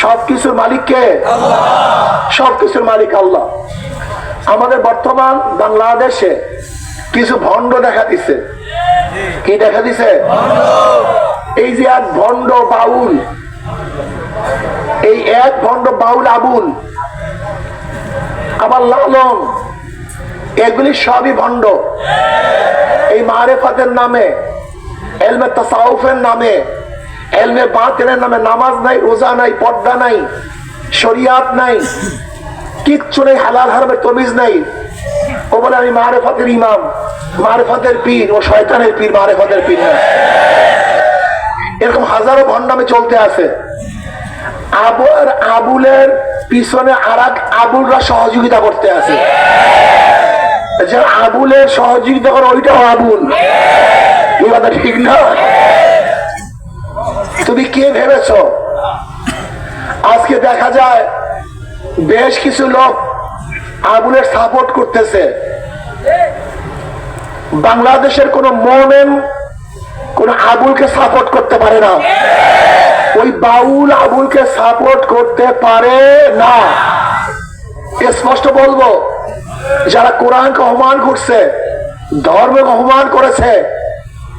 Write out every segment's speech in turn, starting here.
সবকিছুর মালিক কে? সবকিছুর মালিক আল্লাহ। আমাদের বর্তমান বাংলাদেশে কিছু ভণ্ড দেখা দিছে। কি দেখা দিছে? এই যে এক ভণ্ড বাউল, এই এক ভণ্ড বাউল আবুল, আবার লালন, এগুলি সবই ভণ্ড। এই মারেফাতের নামে, এলমে তাসাউফের নামে, এলমে বাতিনের নামে নামাজ নাই, রোজা নাই, পর্দা নাই, শরিয়াত নাই, কিচ্ছু নেই, হালাল হারামের তমিজ নাই। ও বলে আমি মারেফাতের ইমাম, মারেফাতের পীর। ও শয়তানের পীর, মারেফাতের পীর না। এরকম হাজারো ভণ্ডামে চলতে আছে। আবুলের পিছনে আর এক আবুলরা সহযোগিতা করতে আছে। যারা আবুলের সহযোগিতা করে ওইটাও আবুল। এই কথা ঠিক না? তুমি কে ভেবেছ? আজকে দেখা যায় বেশ কিছু লোক আবুলের সাপোর্ট করতেছে। বাংলাদেশের কোন মোমেন কোন আবুলকে সাপোর্ট করতে পারে না। ওই বাউল আবুলকে সাপোর্ট করতে পারে না। স্পষ্ট বলবো, যারা কোরআনকে অপমান করছে, ধর্মকে অপমান করেছে,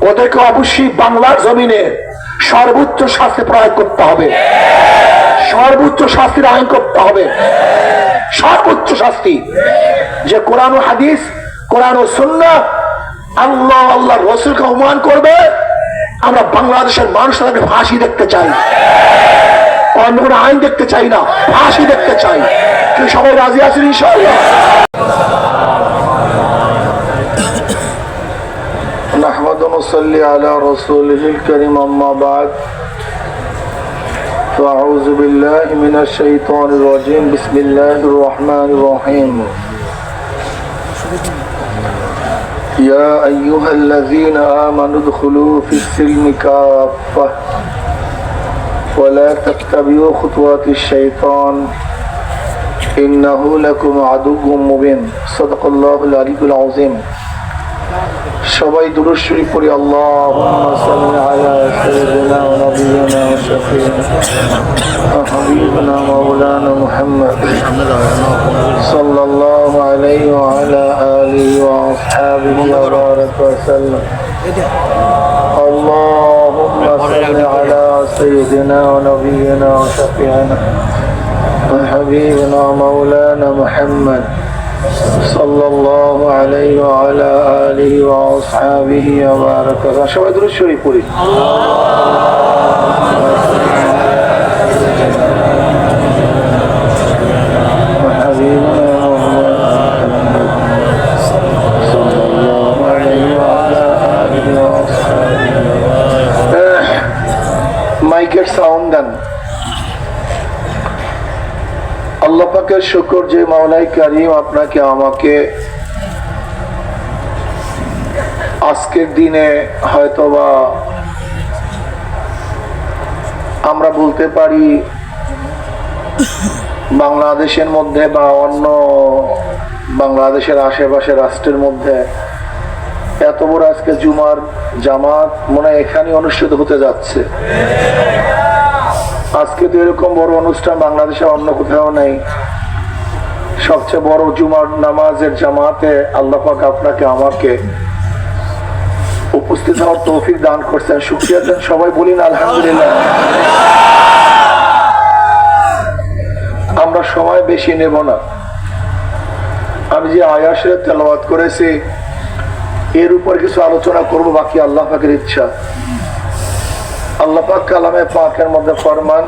ওদেরকে অবশ্যই বাংলার জমিনে সর্বোচ্চ শাস্তি প্রয়োগ করতে হবে। সর্বোচ্চ শাস্তির আইন করতে হবে। সর্বোচ্চ শাস্তি। যে কোরআন ও হাদিস, কোরআন ও সুন্নাহ, আল্লাহ আল্লাহ রসুলকে অপমান করবে, আমরা বাংলাদেশের মানুষ তাদেরকে ফাঁসি দেখতে চাই। অন্য কোনো আইন দেখতে চাই না, ফাঁসি দেখতে চাই। কিন্তু সবাই রাজি আছেন ইনশাআল্লাহ? نحمد ونصلي على رسوله الكريم أما بعد فأعوذ بالله من الشيطان الرجيم بسم الله الرحمن الرحيم يا أيها الذين آمنوا ادخلوا في السلم كافة ولا تتبعوا خطوات الشيطان إنه لكم عدو مبين صدق الله العلي العظيم সবাই দুরূদ শরীফ পড়ি। আল্লাহুম্মা সাল্লি আলা সাইয়্যিদিনা ওয়া নাবিয়িনা ওয়া শাফিঈনা ওয়া হাবিবিনা মাওলানা মুহাম্মদ সাল্লাল্লাহু আলাইহি ওয়া আলা আলিহি ওয়া আসহাবিহি ওয়া বারাকা ওয়া সাল্লাম। আল্লাহুম্মা সাল্লি আলা সাইয়্যিদিনা ওয়া নাবিয়িনা ওয়া শাফিঈনা ওয়া হাবিবিনা মাওলানা মুহাম্মদ সাল্লাল্লাহু আলাইহি ওয়া আলা আলিহি ওয়া আসহাবিহি ওয়া বারাকা। সবাই দুরূদ শরীফ পড়ি। মাইকের সাউন্ড দেন। আল্লাহ পাকের শুকর যে মাওলাই কারীম আপনাকে আমাকে আজকের দিনে হয়তোবা আমরা বলতে পারি বাংলাদেশের মধ্যে বা অন্য বাংলাদেশের আশেপাশে রাষ্ট্রের মধ্যে এত বড় আজকে জুমার জামাত মনে হয় এখানে অনুষ্ঠিত হতে যাচ্ছে। আজকে তো এরকম বড় অনুষ্ঠান বাংলাদেশে অন্য কোথাও নেই। সবচেয়ে বড় জুমার নামাজের জামাতে আল্লাহ পাক আপনাকে আমাকে উপস্থিত হওয়ার তৌফিক দান করছেন। শুকরিয়া দেন সবাই, বলি না আলহামদুলিল্লাহ। আমরা সময় বেশি নেব না। আমি যে আয়াতের তেলাওয়াত করেছি এর উপর কিছু আলোচনা করব, বাকি আল্লাহ পাকের ইচ্ছা। আল্লাহ পাক কালামে পাকের মধ্যে ফরমান,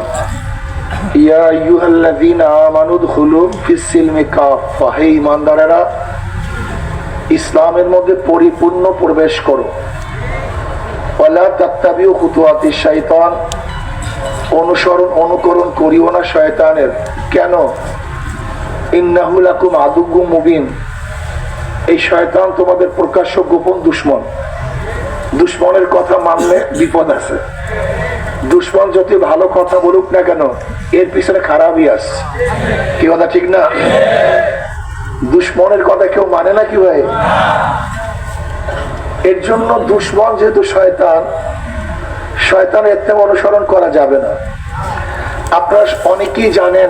ইয়া আইয়ুহাল্লাযীনা আমানু উদখুলু ফিস সিলমি কাফা, হে ঈমানদারেরা ইসলামের মধ্যে পরিপূর্ণ প্রবেশ করো। ওয়ালা তাত্তাবিউ খুতুওয়াতিশ শাইতান, অনুকরণ করিও না শয়তানের। কেন? ইন্নাহু লাকুম আদুউম মুবিন, এই শয়তান তোমাদের প্রকাশ্য গোপন দুশমন। দুশমনের কথা মানলে বিপদ আছে। দুশমন যত ভালো কথা বলুক না কেন, এর পিছনে খারাপই আছে। কি কথা ঠিক না? দুশমনের কথা কেউ মানে না কি ভাই? এর জন্য দুশমন যেহেতু শয়তান, শয়তানের এর থেকে অনুসরণ করা যাবে না। আপনারা অনেকেই জানেন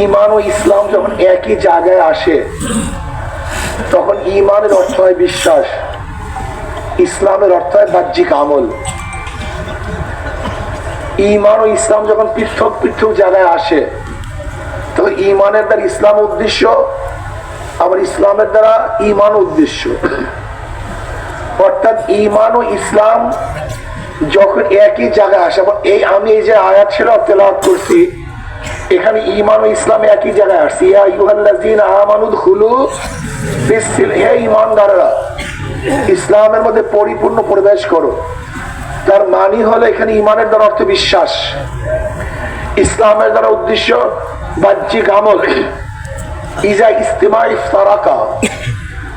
ঈমান ও ইসলাম যখন একই জায়গায় আসে তখন ঈমানের অর্থ হয় বিশ্বাস, ইসলামের অর্থ হয় বাহ্যিক আমল। ঈমান ও ইসলাম যখন পৃথক পৃথক জায়গায় আসে তখন ঈমানের দ্বারা ইসলাম উদ্দেশ্য, আবার ইসলামের দ্বারা ঈমান উদ্দেশ্য। অর্থাৎ ঈমান ও ইসলাম যখন একই জায়গায় আসে, এই আমি এই যে আয়াত ছিল তেলাওয়াত করছি, এখানে ঈমান ও ইসলাম একই জায়গায় আসছে। ইয়া আইয়ুহাল্লাযীনা আমানু দুখুলু ফিস-সিলম, হে ঈমানদাররা ইসলামের মধ্যে পরিপূর্ণ প্রবেশ করো। তার মানে হলো এখানে ঈমানের দ্বারা অর্থ বিশ্বাস, ইসলামের দ্বারা উদ্দেশ্য বাহ্যিক আমল। ইজা ইস্তিমা ইফতারাকা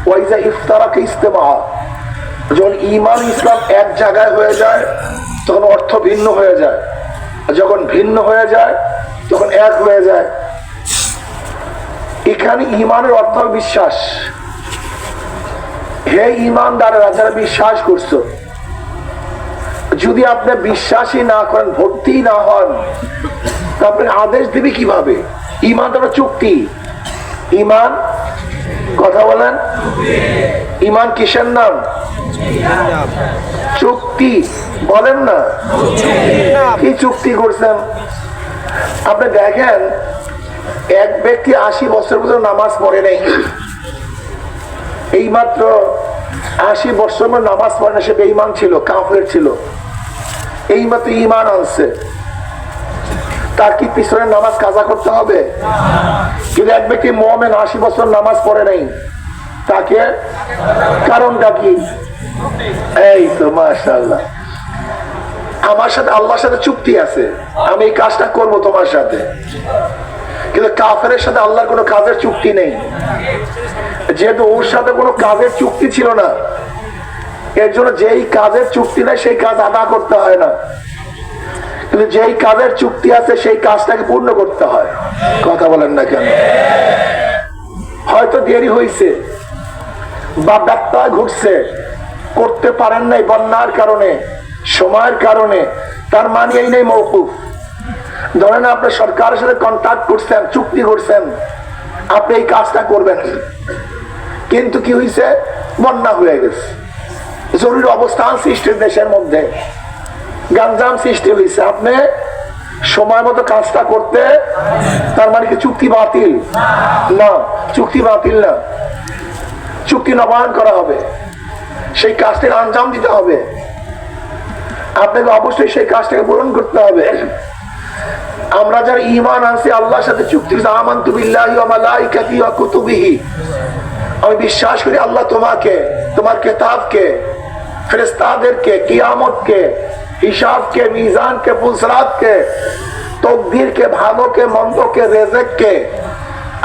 ওয়া ইজা ইফতারাকা ইস্তিমা, যখন ঈমান ইসলাম এক জায়গায় হয়ে যায় তখন অর্থ ভিন্ন হয়ে যায়, যখন ভিন্ন হয়ে যায় তখন এক হয়ে যায়। এখানে ঈমানের অর্থ বিশ্বাস। হে ঈমানদারেরা যারা বিশ্বাস করছো, যদি আপনি বিশ্বাসই না করেন, ভর্তি না হন, তারপরে আদেশ দিবে কিভাবে? ঈমান তো চুক্তি। ঈমান, কথা বলেন, ঈমান কিসের নাম? চুক্তি। বলেন না কি চুক্তি করছেন? আপনি দেখেন এক ব্যক্তি 80 বছর পর্যন্ত নামাজ পড়ে নাই, এই মাত্র 80 বছর নামাজ পড়ে না, সে বেঈমান ছিল, কাফের ছিল, এই মাত্র ঈমান আনছে, তার কি পিছনে নামাজ কাজা করতে হবে? কিন্তু এক ব্যক্তি মুমিন 80 বছর নামাজ পড়ে নাই, তাকে কারণটা কি? এই তো মাশাআল্লাহ, আমার সাথে আল্লাহর সাথে চুক্তি আছে, আমি এই কাজটা করব তোমার সাথে। কিন্তু কাফেরের সাথে আল্লাহর কোনো কাজের চুক্তি নেই, যেহেতু ওর সাথে কোনো কাজের চুক্তি ছিল না, এর জন্য যেই কাজের চুক্তি নেই সেই কাজ আদা করতে হয় না। কিন্তু যেই কাজের চুক্তি আছে সেই কাজটাকে পূর্ণ করতে হয়। কথা বলেন না কেন? হয়তো দেরি হয়েছে বা ব্যত্যয় ঘটছে, করতে পারেন নাই বন্যার কারণে, সময়ের কারণে, তার মানে এই নেই মওকুফ। ধরেন আপনি সরকারের সাথে কন্ট্রাক্ট করছেন, চুক্তি করছেন, আপনি এই কাজটা করবেন, কিন্তু কি হয়েছে? বন্যা হয়ে গেছে, জরুরি অবস্থান সৃষ্টি দেশের মধ্যে, গাঞ্জাম সৃষ্টি হয়েছে, আপনি সময় মতো কাজটা করতে, তার মানে কি চুক্তি বাতিল? না, চুক্তি বাতিল না, চুক্তি নবায়ন করা হবে, সেই কাজটির আঞ্জাম দিতে হবে, আপনাকে অবশ্যই সেই কাজটাকে পূরণ করতে হবে। আমরা যারা ঈমান আনছি, আল্লাহর সাথে চুক্তি, আমানতু বিল্লাহি ওয়া মালাইকাতিহি ওয়া কুতুবিহি, আমি বিশ্বাস করি আল্লাহ তোমাকে, তোমার কিতাবকে, ফেরেশতাদেরকে, কিয়ামতকে, হিসাবকে, মিজানকে, পুলসরাতকে, তাকদীরকে, ভালোকে, মন্দকে, রিজককে,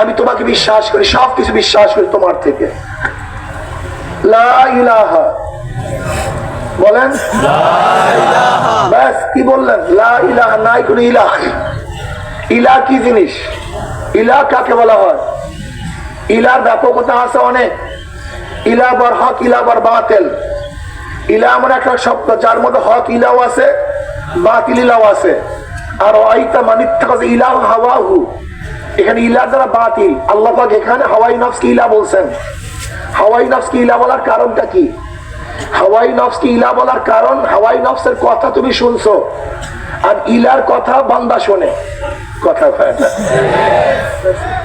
আমি তোমাকে বিশ্বাস করি, সবকিছু বিশ্বাস করি তোমার থেকে। লা ইলাহা, বলেন ব্যাস, কি বললেন? লা ইলাহা, নাই কোন ইলাহ। ইলাহ কি জিনিস? ইলাহ কাকে বলা হয়? ইলার ব্যাপকতা আছে অনেক, ইলাহ বার হক, ইলাহ বার বাতিল। ইলাহ এমন একটা শব্দ যার মধ্যে হক ইলাও আছে, বাতিল ইলাও আছে। আর আইতা মানিত্তাখাযা ইলাহ হাওয়াহু, এখানে ইলাহ দ্বারা বাতিল। আল্লাহ পাক এখানে হাওয়াই নফস কি ইলাহ বলছেন। হাওয়াই নফস কি ইলাহ বলার কারণটা কি? হাওয়াই নফস কি ইলাহ বলার কারণ, হাওয়াই নফসের কথা তুমি শুনছো, আর ইলার কথা বান্দা শোনে। কথা হয় না?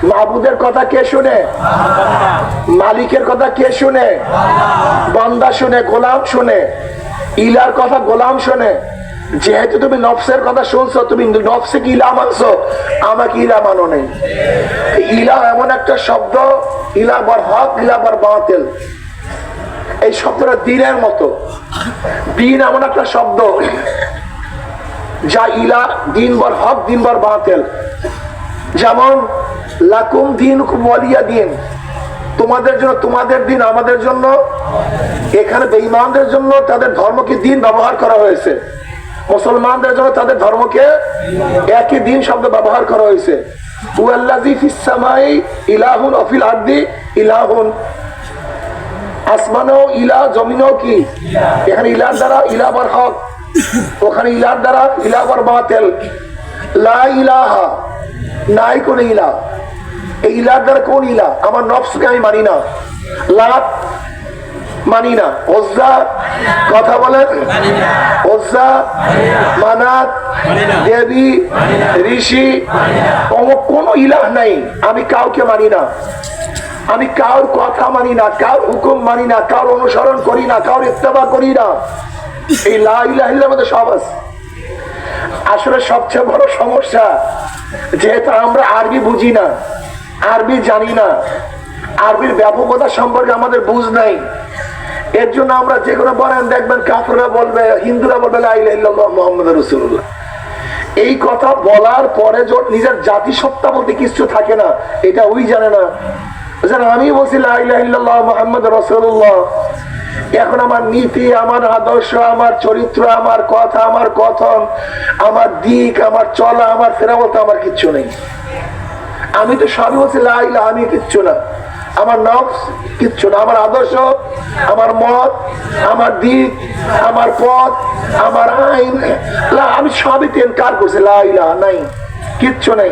মাবুদের কথা কে শুনে? মালিকের কথা কে শুনে? বান্দা শুনে, গোলাম শুনে। ইলার কথা গোলাম শুনে। যেহেতু তুমি নফসের কথা শুনছো, তুমি নফসে কি ইলা মানছো, আমাকে ইলা মানো নেই। ইলা এমন একটা শব্দ, ইলা বার হক, ইলা বার বাতিল। এই শব্দটা দ্বীনের মতো। দ্বীন এমন একটা শব্দ যা ইলা, দিন বার হক, দিন বার বাতিল। যেমন লাকুম দীনুকুম ওয়ালিয়া দিন, তোমাদের জন্য তোমাদের দিন, আমাদের জন্য। এখানে বেঈমানদের জন্য তাদের ধর্মকে দিন ব্যবহার করা হয়েছে, মুসলমানদের জন্য তাদের ধর্মকে একই দিন শব্দ ব্যবহার করা হয়েছে। হুয়াল্লাযী ফিস সামাই ইলাহুন ওয়া ফিল আরদি ইলাহুন, আসমানেও ইলাহ, জমিনেও কি? এখানে ইলার দ্বারা ইলাহ বার হক, ওখানে ইলার দ্বারা ইলাহ বার বাতিল। লা ইলাহা, নাই কোন ইলাহ। এই ইলাহ দ্বারা কোন ইলাহ? আমার নফসকে আমি মানি না, লাত মানি না, ওজ্জা, কথা বলেন, ওজ্জা, মানাত, দেবী, ঋষি, কোন ইলাহ নাই। আমি কাউকে মানি না, আমি কার কথা মানি না, কার হুকুম মানি না, কার অনুসরণ করি না, কার ইত্তেবা করি না। এই লা ইলাহা ইল্লাল্লাহর মধ্যে সব আছে। আসলে সবচেয়ে বড় সমস্যা, যেহেতু আমরা আরবি বুঝি না, আরবি জানি না, আরবির ব্যাপকতা সম্পর্কে আমাদের বুঝ নাই, এর জন্য আমরা যে কোনো বলেন দেখবেন কাফেররা বলবে, হিন্দুরা বলবে লা ইলাহা ইল্লাল্লাহ মুহাম্মাদুর রাসূলুল্লাহ। এই কথা বলার পরে নিজের জাতিসত্তা বলতে কিছু থাকে না, এটা ওই জানে না। আমি বলছি লা ইলাহা ইল্লাল্লাহ মুহাম্মাদুর রাসূলুল্লাহ, এখন আমার নীতি, আমার আদর্শ, আমার চরিত্র, আমার কথা, আমার কথন, আমার দিক, আমার চলা, আমার ফেরা বলতে আমার কিচ্ছু নেই। আমি তো সবই বলছি লা ইলাহা, আমি কিচ্ছু না, আমার নফস কিচ্ছু না, আমার আদর্শ, আমার মত, আমার দিক, আমার পথ, আমার আইন, আমি সবই ইনকার করছি, লা ইলাহা নাই, কিচ্ছু নাই।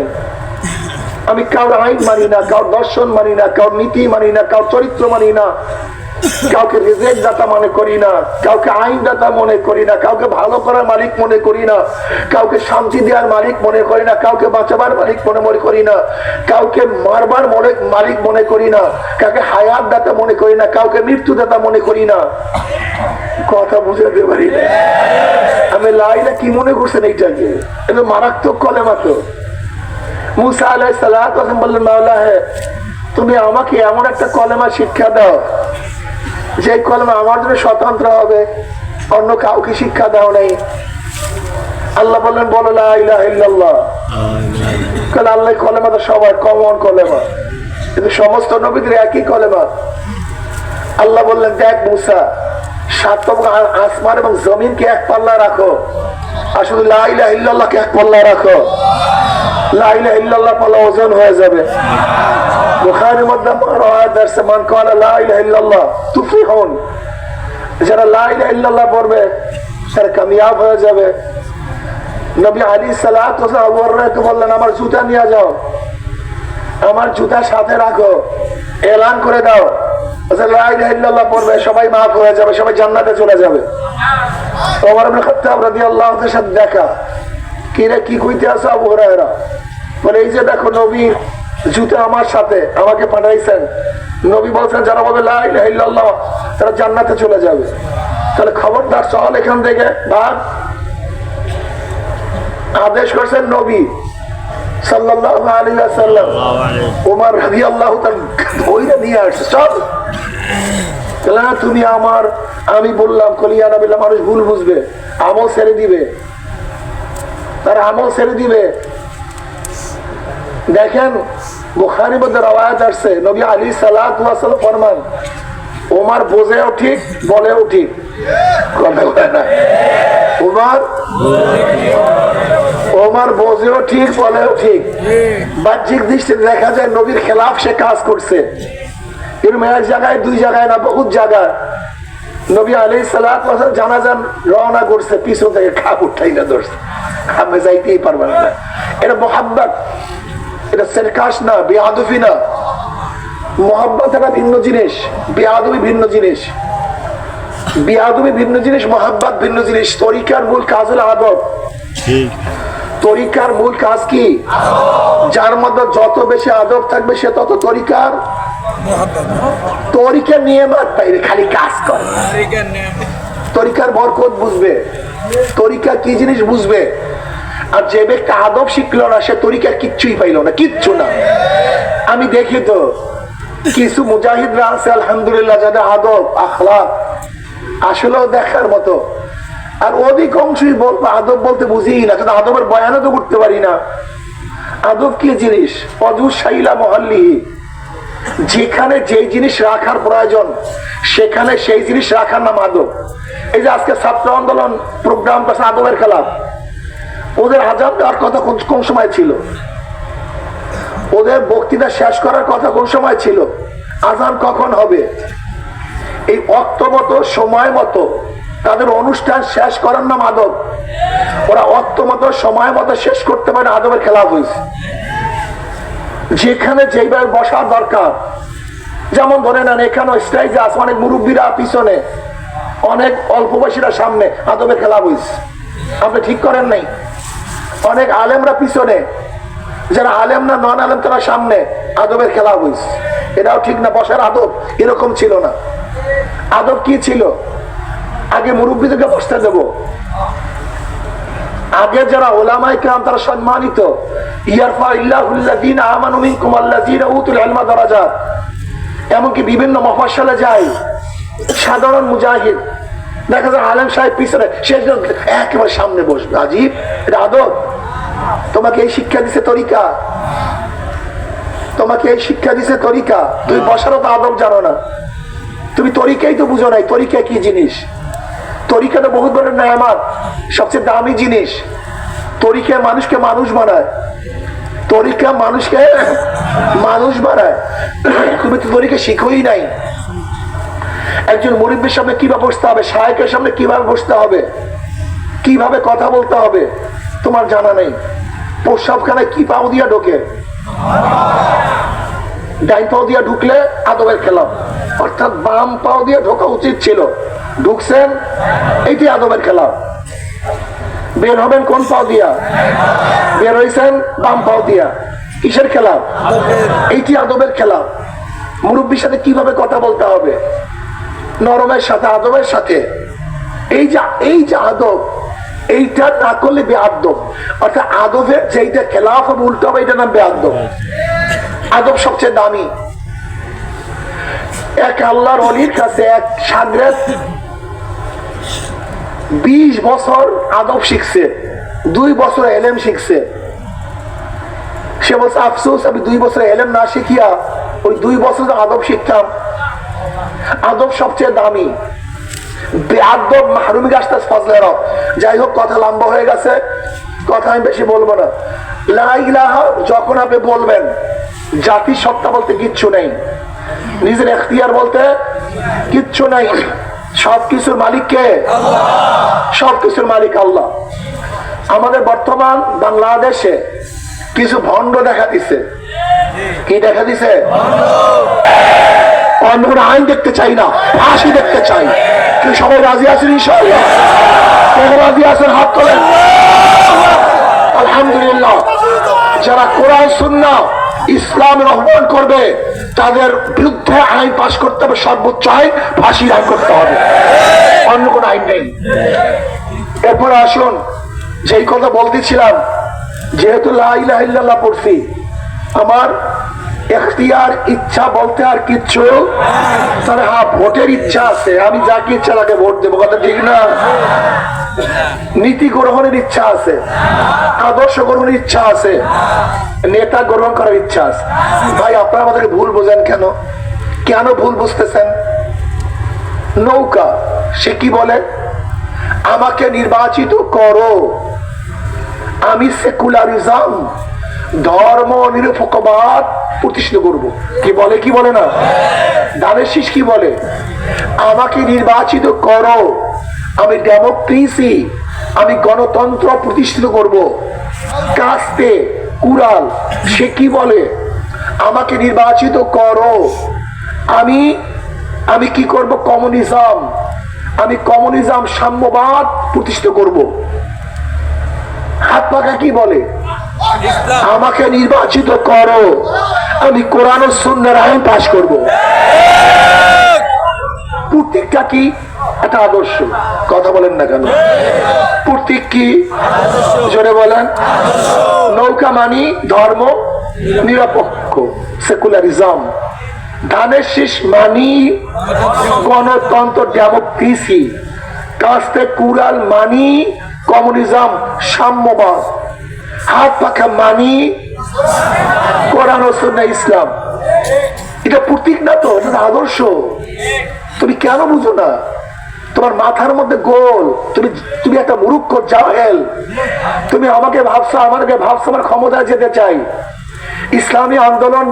আমি কারোর আইন মানি না, কারোর দর্শন মানি না, কারোর নীতি মানি না, কারোর চরিত্র মানি না, কাউকে রিজেক দাতা মনে করি না, কাউকে আইন দাতা মনে করি না, কাউকে ভালো করার মালিক মনে করি না, কাউকে শান্তি দেওয়ার মালিক মনে করি না, কাউকে বাঁচাবার মালিক মনে করি না, কাউকে মারবার মালিক মনে করি না, কাউকে হায়াত দাতা মনে করি না, কাউকে মৃত্যু দাতা মনে করি না। কথা বুঝাতে পারি না। আমি লা ইলাহা কি মনে করছেন? এইটাকে এটা মারাত্মক কলেমা। তো মুসা আলাইহিস সালাতু ওয়াস সালাম বললেন, মাওলা হে, তুমি আমাকে এমন একটা কলেমা শিক্ষা দাও যে কলেমা আমার জন্য স্বতন্ত্র হবে, অন্য কাউকে শিক্ষা দাও নাই। আল্লাহ বললেন, বলো লা ইলাহা ইল্লাল্লাহ। আল্লাহ কলেমা তো সবার কমন কলেমা, কিন্তু সমস্ত নবীদের একই কলেমা। আল্লাহ বললেন, দেখ মুসা, সাত আসমান এবং জমিনকে এক পাল্লা রাখো, আর শুধু লা ইলাহা ইল্লাল্লাহকে এক পাল্লা রাখো। লা ইলাহা ইল্লাল্লাহ পাল্লা ওজন হয়ে যাবে। বুখারীর মধ্যে রওয়ায়াত আছে, মান ক্বালা লা ইলাহা ইল্লাল্লাহ তুফলিহুন, যারা লা ইলাহা ইল্লাল্লাহ পড়বে তারা কামিয়াব হয়ে যাবে। নবী আলাইহিস সালাতু ওয়াস সালাম আবু হুরায়রাকে বললেন, আমার জুতা নিয়ে যাও, আমার জুতা সাথে রাখো, এলান করে দাও লা ইলাহা ইল্লাল্লাহ পড়বে, সবাই মাফ হয়ে যাবে, সবাই জান্নাতে চলে যাবে। ওমর ইবনে খাত্তাব রাদিয়াল্লাহু তাআলার সাথে দেখা, কি রে, কি কইতে আছে আবু হুরায়রা? বলে, এই যে দেখো নবীর জুতা আমার সাথে, আমাকে পাঠাইছেন। নবী বলছেন, যারা বলবে লা ইলাহা ইল্লাল্লাহ তারা জান্নাতে চলে যাবে। তাহলে খবরদার, চল এখান থেকে ভাগ। আদেশ করছেন নবী সাল্লাল্লাহু আলাইহি ওয়াসাল্লাম। ওমর রাদিয়াল্লাহু তাআলা ধইরা নিয়ে আসছে, চল। তুমি আমার, আমি বললাম কলিয়া নবিল্লাহ, মানুষ ভুল বুঝবে, আমল ছেড়ে দিবে, তারা আমল ছেড়ে দিবে। দেখেন বুখারীর মধ্যে রওয়ায়াত আছে, নবী আলাইহিস সালাতু ওয়াস সালাম ফরমান, ওমর বোঝেও ঠিক, বলেও ঠিক। কথা বলে না, ওমর বোঝেও ঠিক, বলেও ঠিক। বাহ্যিক দৃষ্টিতে দেখা যায় নবীর খেলাফ সে কাজ করছে, এরকম এক জায়গায়, দুই জায়গায় না, বহুত জায়গায়। নবী আলাইহিস সালাতু ওয়াস সালাম জানাজান রওনা করছে, পিছন থেকে খা উঠাই না ধরছে, আমি যাইতেই পারবেন না। এটা মুহাব্বত, এটা সারকাশ না, বেয়াদবি না। মুহাব্বত একটা ভিন্ন জিনিস, বেয়াদবি ভিন্ন জিনিস। বেয়াদবি ভিন্ন জিনিস, মুহাব্বত ভিন্ন জিনিস। তরিকার মূল কাজ হলো আদব। তরিকার মূল কাজ কি? যার মধ্যে যত বেশি আদব থাকবে সে তত তরিকার নিয়ামত পাইবে, খালি কাজ করে। তরিকার বরকত বুঝবে, তরিকা কি জিনিস বুঝবে। আর যে ব্যক্তি আদব শিখলো না, সে তরিকার কিচ্ছুই পাইল না, কিচ্ছু না। আমি দেখি তো কিছু মুজাহিদরা আছে আলহামদুলিল্লাহ, যাদের আদব আখলাক আসলেও দেখার মতো। আর অধিকাংশই বলবো আদব বলতে বুঝি না, কিন্তু আদবের বয়ানও তো করতে পারি না। আদব কি জিনিস? অজু শাইলা মহাল্লি, যেখানে যেই জিনিস রাখার প্রয়োজন সেখানে সেই জিনিস রাখার নাম আদব। এই যে আজকে ছাত্র আন্দোলন প্রোগ্রাম করছে আদবের খেলাফ, ওদের আজান দেওয়ার কথা কোন সময় ছিল? ওদের বক্তৃতা শেষ করার কথা কোন সময় ছিল? আজান কখন হবে? এই অক্ত মতো সময় মতো তাদের অনুষ্ঠান শেষ করার নাম আদব। ওরা অর্থ মতো সময় মতো শেষ করতে পারে, আদবের খেলাফ হয়েছে। যেখানে যেইভাবে বসার দরকার, যেমন ধরে নেন এখানে স্টেজে আছে অনেক মুরব্বীরা পিছনে, অনেক অল্প বয়সীরা সামনে, আদবের খেলাফ হয়েছে। আপনি ঠিক করেন নাই। অনেক আলেমরা পিছনে, যারা আলেম না নন আলেম তারা সামনে, আদবের খেলাফ হয়েছে। এটাও ঠিক না। বসার আদব এরকম ছিল না। আদব কি ছিল? আগে মুরব্বীদেরকে বসতে দেব। আগে যারা ওলামায়ে কেরাম তারা সম্মানিত, ইয়ারফাইল্লাহুল্লাযীনা আমানু মিনকুম ওয়াল্লাযীনা উতুল ইলমা দারাজাত। এমনকি বিভিন্ন মফস্বলে যায় সাধারণ মুজাহিদ, দেখা যায় আলেম সাহেব পিছনে, সে একেবারে সামনে বসবে। আজীব, এটা আদব? তোমাকে এই শিক্ষা দিছে তরিকা? তোমাকে এই শিক্ষা দিছে তরিকা? তুমি বসারও তো আদব জানো না। তুমি তরিকাই তো বুঝো নাই। তরিকা কি জিনিস? তরিকা তো বহুত বড় নেয়ামত, সবচেয়ে দামি জিনিস। তরিকা মানুষকে মানুষ বানায়। তরিকা মানুষকে মানুষ বানায়। তুমি তো তরিকা শিখোই নাই। একজন মুরিব্বির সামনে কিভাবে বসতে হবে, শায়েখের সামনে কিভাবে বসতে হবে, কিভাবে কথা বলতে হবে তোমার জানা নেই। প্রস্রাবখানায় কি পাও দিয়া ঢোকে? ডাইন পাও দিয়া ঢুকলে আদবের খেলাফ, অর্থাৎ বাম পাও দিয়ে ঢোকা উচিত ছিল। ঢুকছেন, এইটি আদবের খেলাফ। বের হবেন কোন পাও দিয়া? বের হয়েছেন বাম পাও দিয়া। কিসের খেলাফ? এইটি আদবের খেলাফ। মুরব্বীর সাথে কিভাবে কথা বলতে হবে, নরমের সাথে, আদবের সাথে। এই যে আদব, এইটা না করলে বেআদব। অর্থাৎ আদবের যেইটা খেলাফ হবে, উল্টো হবে, এইটার নাম বেআদব। আদব সবচেয়ে দামি। এক আল্লাহর ওলির কাছে এক শাগরেদ 20 বছর আদব শিখছে, 2 বছর এলেম শিখছে। সে বলছে, আফসোস আমি 2 বছর এলেম না শিখিয়া ওই 2 বছর আদব শিখতাম। আদব সবচেয়ে দামি। বেআদব মাহরুমি গাছটা ফজলের। যাই হোক, কথা লম্বা হয়ে গেছে, কথা আমি বেশি বলবো না। লা ইলাহা যখন আপনি বলবেন, জাতি সত্তা বলতে কিচ্ছু নেই, নিজের এখতিয়ার বলতে কিচ্ছু নাই। সবকিছুর মালিক কে? সবকিছুর মালিক আল্লাহ। আমাদের বর্তমান বাংলাদেশে কিছু ভণ্ড দেখা দিছে। কি দেখা দিছে? অন্য কোনো আইন দেখতে চাই না, ফাঁসি দেখতে চাই। কি সবাই রাজি আছেন? ইনশাআল্লাহ রাজি আছেন? হাত তোলেন। আলহামদুলিল্লাহ। যারা কোরআন সুন্নাহ ইসলামের অপমান করবে তাদের বিরুদ্ধে আইন পাশ করতে হবে, সর্বোচ্চ আইন ফাঁসির আইন করতে হবে, অন্য কোন আইন নেই। এরপরে আসুন, যেই কথা বলতেছিলাম, যেহেতু লা ইলাহা ইল্লাল্লাহ পড়ছি, আমার এখতিয়ার ইচ্ছা বলতে আর কিচ্ছু, তাহলে হ্যাঁ ভোটের ইচ্ছা আছে, আমি যাকে ইচ্ছা তাকে ভোট দেবো, কথা ঠিক না? নীতি গ্রহণের ইচ্ছা আছে, আদর্শ গ্রহণের ইচ্ছা আছে, নেতা গ্রহণ করার ইচ্ছা আছে। ভাই আপনারা আমাদেরকে ভুল বোঝেন কেন? কেন ভুল বুঝতেছেন? নৌকা সে কি বলে? আমাকে নির্বাচিত করো, আমি সেকুলারিজম ধর্ম নিরপেক্ষবাদ প্রতিষ্ঠিত করব। কি বলে? কি বলে না? দানের শীষ কি বলে? আমাকে নির্বাচিত করো, আমি ডেমোক্রেসি, আমি গণতন্ত্র প্রতিষ্ঠিত করব। কাস্তে কুরাল সে কি বলে? আমাকে নির্বাচিত করো, আমি কি করব? কমিউনিজম, আমি কমিউনিজম সাম্যবাদ প্রতিষ্ঠিত করব। হাত পাখা কি বলে? আমাকে নির্বাচিত করো, আমি কোরআন ও সুন্নাহর আইন পাশ করব। প্রতীকটা কি? একটা আদর্শ। কথা বলেন না কেন? প্রতীক কি? জোরে বলেন। নৌকা মানি ধর্ম নিরপেক্ষ, সেকুলারিজম। ধানের শীষ মানি গণতন্ত্র, ডেমোক্রেসি। কাস্তে কুরাল মানি কমিউনিজম, সাম্যবাদ। হাত পাখা মানি কোরআন ও সুন্নাহ ইসলাম। এটা প্রতীক না তো, এটা আদর্শ। তুমি কেন বুঝো না? তোমার মাথার মধ্যে গোল। তুমি একটা মূর্খ জাহেল। তুমি আমাকে ভাবছো আমার ক্ষমতায় যেতে চাই। ইসলামী আন্দোলন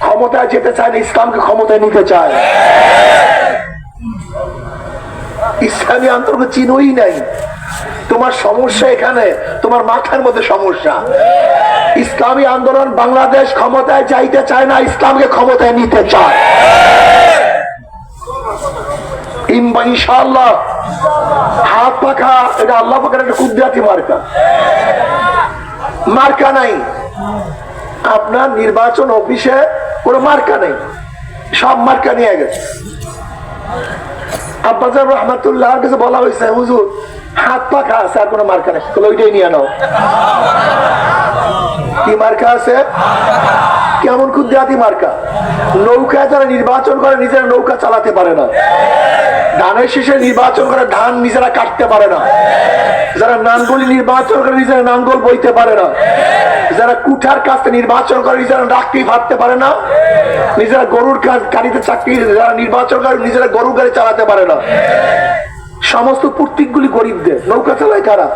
ক্ষমতায় যেতে চায় না, ইসলামকে ক্ষমতায় নিতে চায়। ইসলামী আন্দোলন চিনোই নাই, তোমার সমস্যা এখানে, তোমার মাথার মধ্যে সমস্যা। ইসলামী আন্দোলন বাংলাদেশ ক্ষমতায় যাইতে চায় না, ইসলামকে ক্ষমতায় নিতে চায়। ইনশাআল্লাহ হাত পাখা, এটা আল্লাহ পাকের একটা কুদরতি মার্কা। মার্কা নাই আপনার নির্বাচন অফিসে, কোনো মার্কা নেই, সব মার্কা নিয়ে গেছে। আব্বাজান রহমাতুল্লাহর কাছে বলা হয়েছে, হুজুর হাত পাখা আছে আর কোনো মার্কা নেই, ওইটাই নিয়ে নাও। কি মার্কা আছে? কেমন কুদরতি মার্কা? নৌকায় যারা নির্বাচন করে নিজেরা নৌকা চালাতে পারে না, ধানের শীষে নির্বাচন করে ধান নিজেরা কাটতে পারে না, যারা নাঙ্গলি নির্বাচন করে নিজেরা নাঙ্গল বইতে পারে না, যারা কুঠার কাছে নির্বাচন করে নিজেরা ডাকটি ফাটতে পারে না, নিজেরা গরুর গাড়িতে চাকরি যারা নির্বাচন করে নিজেরা গরু গাড়ি চালাতে পারে না। সমস্ত প্রতীকগুলি গরিবদের। নৌকা চালায় কারা?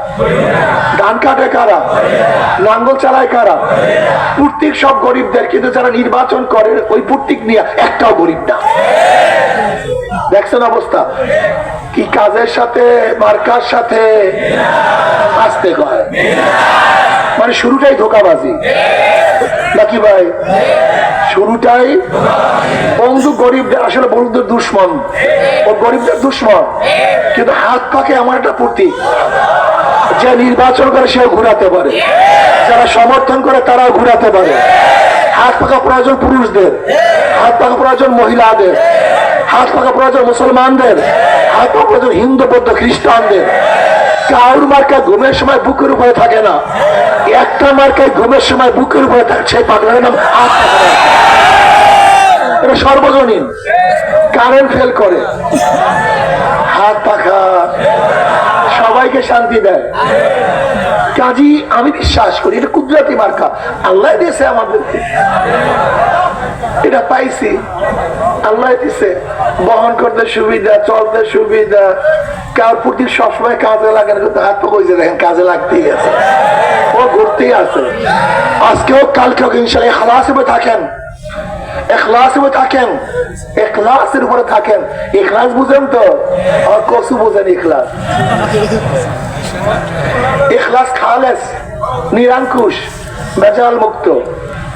ধান কাটে কারা? নাঙ্গল চালায় কারা? প্রতীক সব গরিবদের, কিন্তু যারা নির্বাচন করে ওই প্রতীক নিয়ে একটাও গরিব না। দেখছেন অবস্থা কি? কাজের সাথে মার্কার সাথে আসতে কয়, মানে শুরুটাই ধোকাবাজি নাকি ভাই? শুরুটাই বন্ধু গরিবদের, আসলে বন্ধুদের দুশ্মন, ও গরিবদের দুশ্মন। কিন্তু হাত পাকে এমন একটা প্রতীক, যে নির্বাচন করে সেও ঘুরাতে পারে, যারা সমর্থন করে তারাও ঘুরাতে পারে। হাত পাকা প্রয়োজন পুরুষদের, হাত পাকা প্রয়োজন মহিলাদের, হাত পাকা প্রয়োজন মুসলমানদের, হাত পাকা প্রয়োজন হিন্দু বৌদ্ধ খ্রিস্টানদের। কাউর মার্কা ঘুমের সময় বুকের উপরে থাকে না, একটা মার্কায় ঘুমের সময় বুকের উপরে থাকে, সেই পাগলের নাম হাত পাকা। এটা সর্বজনীন, কারেন্ট ফেল করে। হাত পাখা সবাইকে শান্তি দেয়। কাজী আমি বিশ্বাস করি এটা কুদরতি মার্কা, আল্লাহ দিয়েছে আমাদেরকে, এটা পাইছি আল্লাহ দিছে, বহন করতে সুবিধা, চলতে সুবিধা। কার প্রতি সবসময় কাজে লাগে না, কিন্তু হাত পাখা হয়েছে দেখেন কাজে লাগতেই আছে, ও ঘুরতেই আছে। আজকেও কালকেও ইনশাআল্লাহ ইখলাসে থাকেন, ইখলাসে থাকেন, ইখলাসের উপরে থাকেন। ইখলাস বুঝেন তো? আর কসু বুঝেন ইখলাস? ইখলাস খালেস, নিরঙ্কুশ, ভেজাল মুক্ত।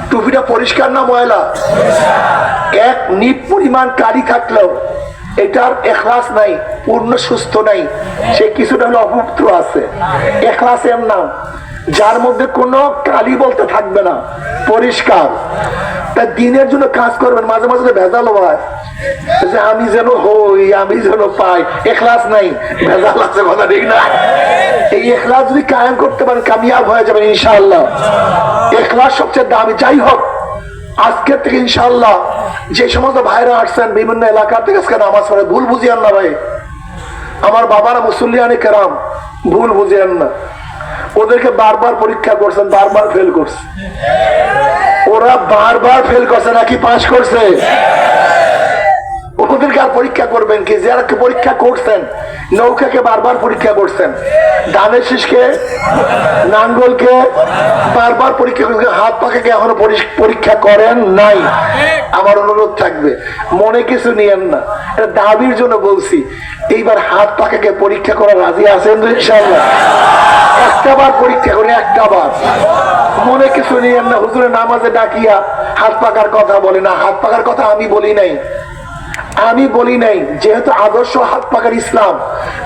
টুপিটা পরিষ্কার না ময়লা? এক নিট পরিমাণ কালি থাকলেও এটার ইখলাস নাই, পূর্ণ সুস্থ নাই, সে কিছুটা হলে অপবিত্র আছে। ইখলাসের নাম যার মধ্যে কোনো কালি বলতে থাকবে না, পরিষ্কার। তা দিনের জন্য কাজ করবেন, মাঝে মাঝে ভেজাল হয় যে আমি যেন হই, আমি যেন পাই, ইখলাস নাই, ভেজাল আছে, কথা ঠিক না? এই ইখলাস যদি কায়েম করতে পারেন কামিয়াব হয়ে যাবেন ইনশাআল্লাহ। ইখলাস সবচেয়ে দামি। যাই হোক, আজকের থেকে ইনশাআল্লাহ যে সমস্ত ভাইরা আসছেন বিভিন্ন এলাকা থেকে আজকে নামাজ পড়ে, ভুল বুঝিয়েন না ভাই। আমার বাবারা মুসল্লিয়ানে কেরাম, ভুল বুঝিয়েন না। ওদেরকে বারবার পরীক্ষা করছেন, বারবার ফেল করছে। ওরা বারবার ফেল করছে নাকি পাস করছে? ওদেরকে আর পরীক্ষা করবেন কি? যারা পরীক্ষা করছেন, নৌকাকে বারবার পরীক্ষা করছেন, ধানের শীষকে, নাঙ্গলকে বারবার পরীক্ষা করেন, হাত পাখাকে এখনো পরীক্ষা করেন নাই। আমার অনুরোধ থাকবে, মনে কিছু নিয়েন না, এটা দাবির জন্য বলছি। এইবার হাত পাখাকে পরীক্ষা করা রাজি আছেন তো ইনশাআল্লাহ? একটা বার পরীক্ষা করে, একটা বার। মনে কিছু নিয়েন না, হুজুরের নামাজে ডাকিয়া হাত পাকার কথা বলে না। হাত পাকার কথা আমি বলি নাই, আমি বলি নাই। যেহেতু আদর্শ হাত পাকার ইসলাম,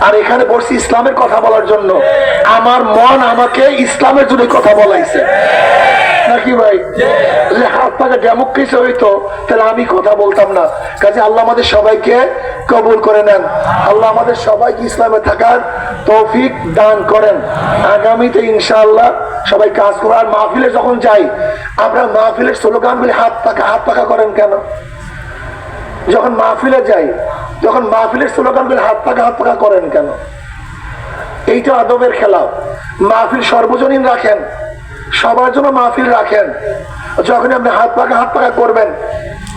আর এখানে বসছি ইসলামের কথা বলার জন্য। আমার মন আমাকে ইসলামের জন্য কথা বলাইছে নাকি ভাই? হাত পাকা ডেমোক্রেসি হইতো তাহলে আমি কথা বলতাম না। কাজে আল্লাহ আমাদের সবাইকে কবুল করে নেন, আল্লাহ আমাদের সবাইকে ইসলামে থাকার তৌফিক দান করেন। আগামীতে ইনশাআল্লাহ সবাই কাজ করবো। আর মাহফিলে যখন যাই আমরা, মাহফিলের স্লোগান বলি হাত পাকা। হাত পাকা করেন কেন? যখন মাহফিলে যাই, যখন মাহফিলের স্লোগান বলি হাত পাকা করেন কেন? এইটা আদবের খেলা। মাহফিল সর্বজনীন রাখেন, সবার জন্য মাহফিল রাখেন। যখন আপনি হাত পাকা করবেন,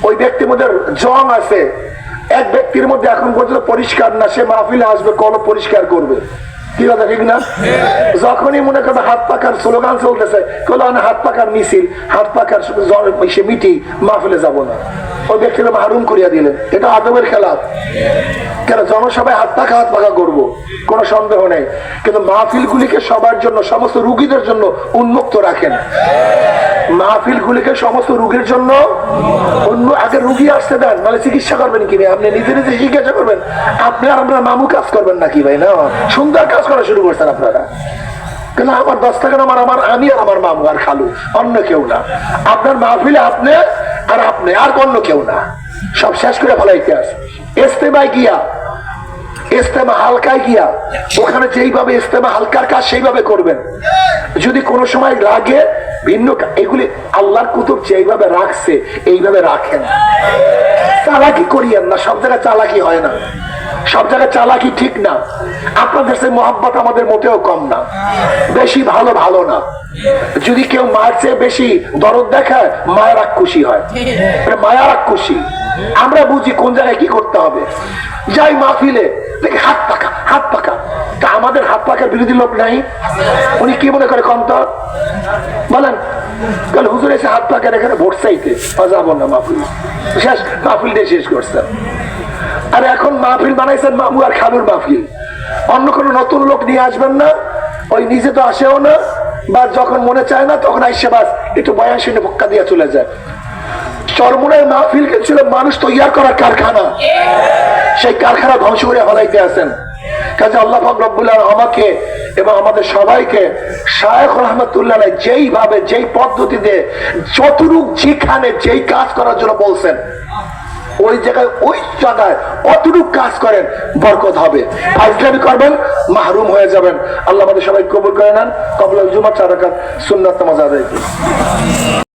ওই ব্যক্তির মধ্যে জং আছে, এক ব্যক্তির মধ্যে এখন পর্যন্ত পরিষ্কার না, সে মাহফিলে আসবে, কলব পরিষ্কার করবে। কি কথা ঠিক না? যখনই মনে করবে হাত পাকার স্লোগান চলতেছে, হাত পাকার মিছিল, হাত পাকার মিটি, মাহফিলে যাব না, ওই ব্যক্তিকে মাহরুম করিয়া দিলেন। এটা আদবের খেলা। কেন জনসভায় হাত পাকা করবো, কোনো সন্দেহ নেই, কিন্তু মাহফিল গুলিকে সবার জন্য, সমস্ত রুগীদের জন্য উন্মুক্ত রাখেন। মাহফিল গুলিকে সমস্ত রোগীর জন্য আগে রুগী আসতে দেন, নাহলে চিকিৎসা করবেন কি ভাই? আপনি নিজে নিজে চিকিৎসা করবেন? আপনি আর আপনার মামু কাজ করবেন নাকি ভাই? না, সুন্দর কাজ করা শুরু করছেন আপনারা। কেন আমার 10 টাকা আমি আর আমার মামু আর খালু, অন্য কেউ না। আপনার মাহফিলে আপনি আর আপনি, আর অন্য কেউ না। সব শেষ করে ফেলাইতে আস। ইস্তেমায় গিয়া, ইস্তেমা হালকায় গিয়া, ওখানে যেইভাবে ইস্তেমা হালকার কাজ সেইভাবে করবেন। যদি কোনো সময় লাগে ভিন্ন, এগুলি আল্লাহর কুতুব যেইভাবে রাখছে এইভাবে রাখেন। চালাকি করিয়েন না, সব জায়গায় চালাকি হয় না, সব জায়গায় চালাকি ঠিক না। আপনাদের সেই মহব্বত আমাদের মোটেও কম না, বেশি ভালো ভালো না। যদি কেউ মায়ের চেয়ে বেশি দরদ দেখায়, মায়ের খুশি হয়, মায়ের খুশি। আমরা বুঝি কোন জায়গায় কি করতে হবে। যাই মাহফিলে দেখি হাত পাকা, হাত পাকা। তা আমাদের হাত পাকার বিরোধী লোক নাই? উনি কি মনে করে কম তো বলেন? হুজুর এসে হাত পাকার এখানে ভোট চাইতে যাবো না, মাহফিল শেষ, মাহফিলটাই শেষ করছেন। আর এখন মাহফিল বানাইছেন মামু আর খালুর মাহফিল। অন্য কোনো নতুন লোক নিয়ে আসবেন না, ওই নিজে তো আসেও না, বা যখন মনে চায় না তখন আইসে বাস একটু বয়ান শুনে ভক্কা দিয়ে চলে যায়। চরমোনাই মাহফিল ছিল মানুষ তৈয়ার করার কারখানা, সেই কারখানা ধ্বংস করে ফলাইতে আছেন। কাজে আল্লাহ পাক রব্বুল আলামিন আমাকে এবং আমাদের সবাইকে শায়েখ রহমাতুল্লাহ যেইভাবে, যেই পদ্ধতিতে, যতটুক যেখানে যেই কাজ করার জন্য বলছেন, ওই জায়গায় অতটুক কাজ করেন, বরকত হবে। ফাজলামি করবেন, মাহরুম হয়ে যাবেন। আল্লাহ আমাদের সবাই কবুল করে নেন। কবুল জুমা 4 রাকাত সুন্নাত নামাজ আদায় করুন।